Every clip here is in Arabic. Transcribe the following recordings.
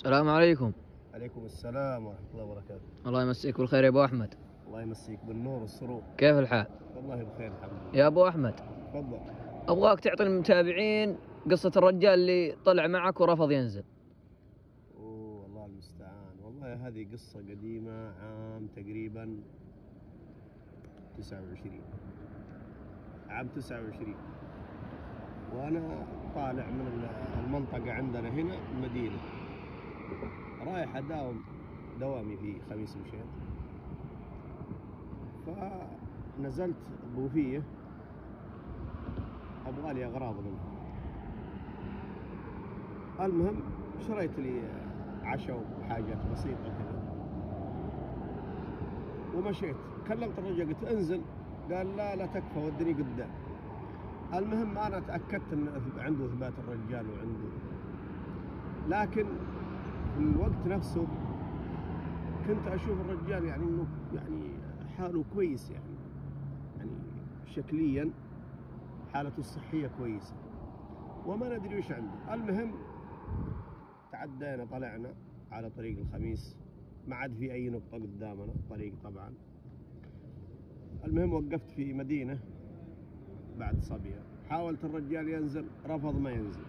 السلام عليكم. عليكم السلام ورحمة الله وبركاته. الله يمسيك بالخير يا ابو احمد. الله يمسيك بالنور والسرور. كيف الحال؟ والله بخير الحمد لله. يا ابو احمد، تفضل. ابغاك تعطي المتابعين قصة الرجال اللي طلع معك ورفض ينزل. اوه الله المستعان. والله هذه قصة قديمة، عام تقريبا 29، عام 29، وانا طالع من المنطقة عندنا هنا المدينة، رايح اداوم دوامي في خميس مشيط، فنزلت بوفية ابغالي اغراض منها. المهم شريت لي عشاء وحاجات بسيطة كذا ومشيت. كلمت الرجل قلت انزل، قال لا تكفى ودني قدام. المهم انا تأكدت ان عنده اثبات الرجال وعنده، لكن في الوقت نفسه كنت اشوف الرجال يعني انه يعني حاله كويس، يعني شكليا حالته الصحية كويسة، وما ندري وش عنده. المهم تعدينا، طلعنا على طريق الخميس، ما عاد في اي نقطة قدامنا الطريق طبعا. المهم وقفت في مدينة بعد صبية، حاولت الرجال ينزل، رفض ما ينزل،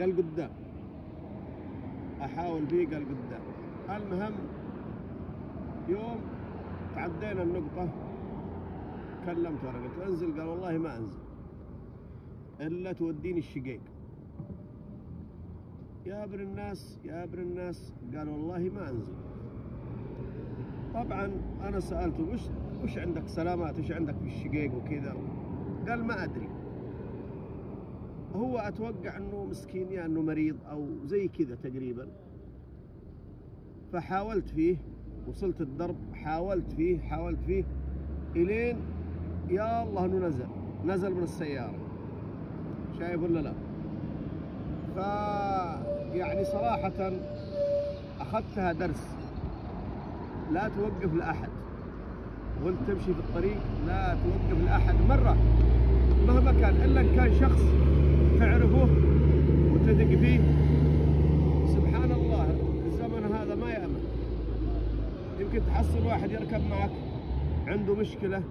قال قدام، احاول فيه قال قدام. المهم يوم تعدينا النقطة كلمته، انا قلت انزل، قال والله ما انزل الا توديني الشقيق. يا ابن الناس يا ابن الناس، قال والله ما انزل. طبعا انا سألته وش عندك سلامات، وش عندك في الشقيق وكذا؟ قال ما ادري، هو اتوقع انه مسكين، يا انه مريض او زي كذا تقريبا. فحاولت فيه، وصلت الدرب، حاولت فيه الين يا الله انه نزل من السيارة، شايف ولا لا؟ يعني صراحة اخذتها درس، لا توقف لأحد وانت تمشي في الطريق، لا توقف لأحد مرة مهما كان، إلا إن كان شخص تعرفه وتثق فيه. سبحان الله الزمن هذا ما يأمن، يمكن تحصل واحد يركب معك عنده مشكلة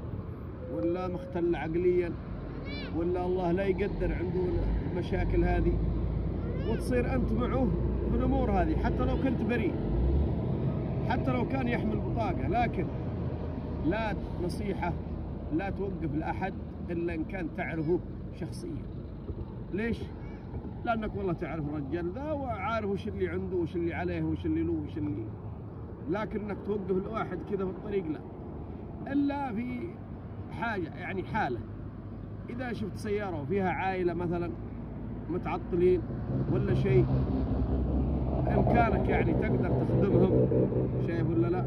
ولا مختل عقليا ولا الله لا يقدر عنده المشاكل هذه، وتصير أنت معه في الأمور هذه، حتى لو كنت بريء، حتى لو كان يحمل بطاقة. لكن لا، نصيحة، لا توقف لأحد إلا إن كان تعرفه شخصيا. ليش؟ لأنك والله تعرف الرجال ذا وعارف وش اللي عنده وش اللي عليه وش اللي له وش اللي، لكن إنك توقف لواحد كذا في الطريق لا، إلا في حاجة، يعني حالة إذا شفت سيارة وفيها عائلة مثلا متعطلين ولا شيء، إمكانك يعني تقدر تخدمهم، شايف ولا لا؟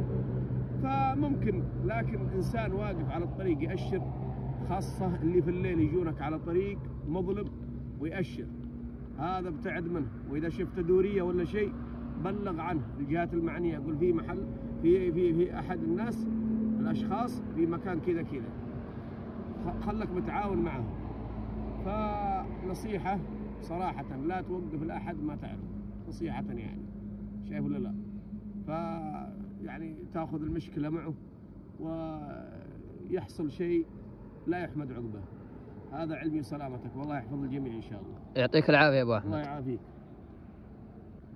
فممكن، لكن إنسان واقف على الطريق يأشر، خاصة اللي في الليل يجونك على طريق مظلم ويأشر، هذا ابتعد منه. وإذا شفت دورية ولا شيء بلغ عنه الجهات المعنية، أقول في محل في أحد الناس الأشخاص في مكان كذا كذا، خلك متعاون معه. فنصيحة صراحة لا توقف لأحد ما تعرف، نصيحة يعني، شايف ولا لا؟ يعني تاخذ المشكلة معه ويحصل شيء لا يحمد عقبه. هذا علمي سلامتك، والله يحفظ الجميع إن شاء الله. يعطيك العافية يا أبو أحمد. الله يعافيك.